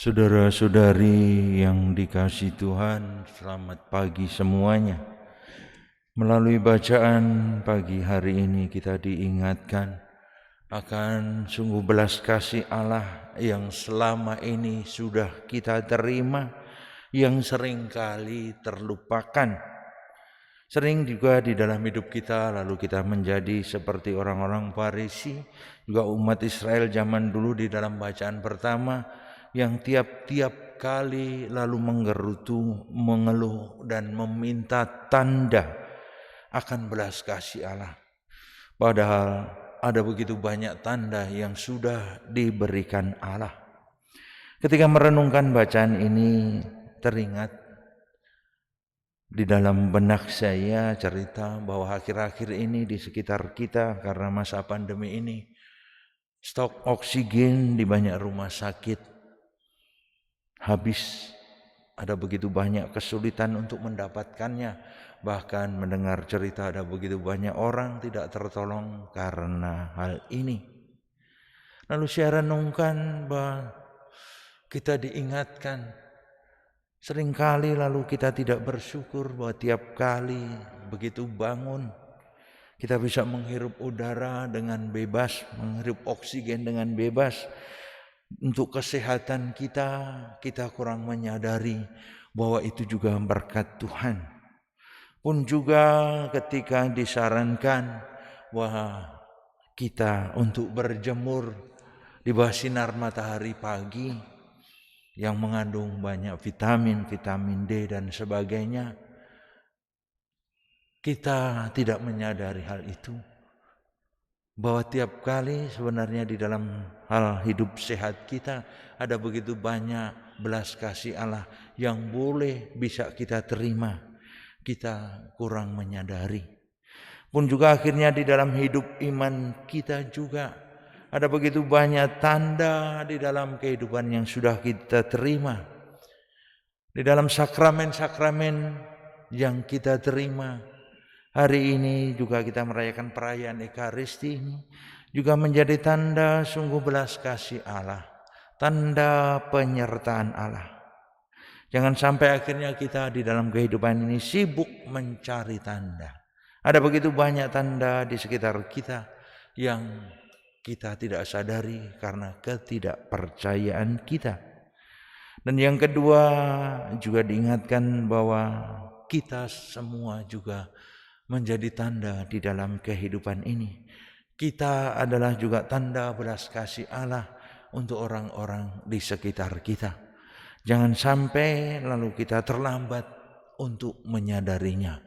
Saudara-saudari yang dikasihi Tuhan, selamat pagi semuanya. Melalui bacaan pagi hari ini kita diingatkan akan sungguh belas kasih Allah yang selama ini sudah kita terima, yang seringkali terlupakan. Sering juga di dalam hidup kita lalu kita menjadi seperti orang-orang Farisi, juga umat Israel zaman dulu di dalam bacaan pertama yang tiap-tiap kali lalu menggerutu, mengeluh dan meminta tanda akan belas kasih Allah. Padahal ada begitu banyak tanda yang sudah diberikan Allah. Ketika merenungkan bacaan ini teringat di dalam benak saya cerita bahwa akhir-akhir ini di sekitar kita karena masa pandemi ini stok oksigen di banyak rumah sakit habis. Ada begitu banyak kesulitan untuk mendapatkannya. Bahkan mendengar cerita ada begitu banyak orang tidak tertolong karena hal ini. Lalu saya renungkan bahwa kita diingatkan seringkali lalu kita tidak bersyukur bahwa tiap kali begitu bangun kita bisa menghirup udara dengan bebas, menghirup oksigen dengan bebas. Untuk kesehatan kita kurang menyadari bahwa itu juga berkat Tuhan. Pun juga ketika disarankan bahwa kita untuk berjemur di bawah sinar matahari pagi yang mengandung banyak vitamin D dan sebagainya, kita tidak menyadari hal itu. Bahwa tiap kali sebenarnya di dalam hal hidup sehat kita ada begitu banyak belas kasih Allah yang boleh bisa kita terima. Kita kurang menyadari. Pun juga akhirnya di dalam hidup iman kita juga ada begitu banyak tanda di dalam kehidupan yang sudah kita terima. Di dalam sakramen-sakramen yang kita terima. Hari ini juga kita merayakan perayaan Ekaristi ini juga menjadi tanda sungguh belas kasih Allah, tanda penyertaan Allah. Jangan sampai akhirnya kita di dalam kehidupan ini sibuk mencari tanda. Ada begitu banyak tanda di sekitar kita yang kita tidak sadari karena ketidakpercayaan kita. Dan yang kedua juga diingatkan bahwa kita semua juga menjadi tanda di dalam kehidupan ini. Kita adalah juga tanda belas kasih Allah untuk orang-orang di sekitar kita. Jangan sampai lalu kita terlambat untuk menyadarinya.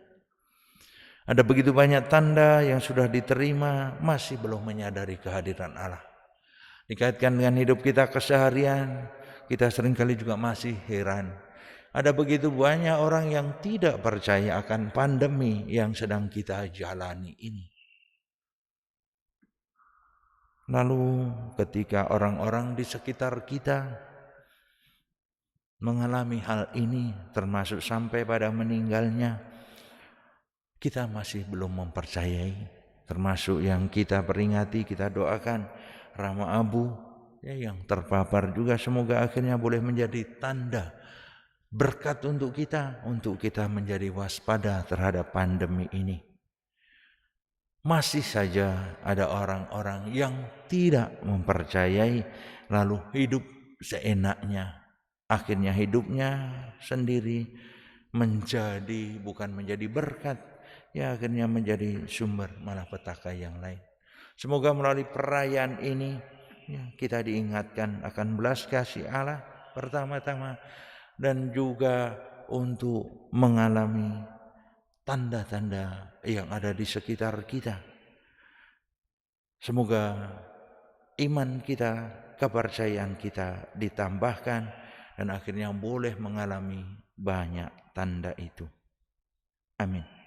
Ada begitu banyak tanda yang sudah diterima masih belum menyadari kehadiran Allah. Dikaitkan dengan hidup kita keseharian, kita seringkali juga masih heran. Ada begitu banyak orang yang tidak percaya akan pandemi yang sedang kita jalani ini. Lalu ketika orang-orang di sekitar kita mengalami hal ini termasuk sampai pada meninggalnya, kita masih belum mempercayai. Termasuk yang kita peringati, kita doakan Rama Abu yang terpapar juga semoga akhirnya boleh menjadi tanda berkat untuk kita menjadi waspada terhadap pandemi ini. Masih saja ada orang-orang yang tidak mempercayai lalu hidup seenaknya. Akhirnya hidupnya sendiri bukan menjadi berkat, ya akhirnya menjadi sumber malapetaka yang lain. Semoga melalui perayaan ini kita diingatkan akan belas kasih Allah pertama-tama dan juga untuk mengalami tanda-tanda yang ada di sekitar kita. Semoga iman kita, kepercayaan kita ditambahkan dan akhirnya boleh mengalami banyak tanda itu. Amin.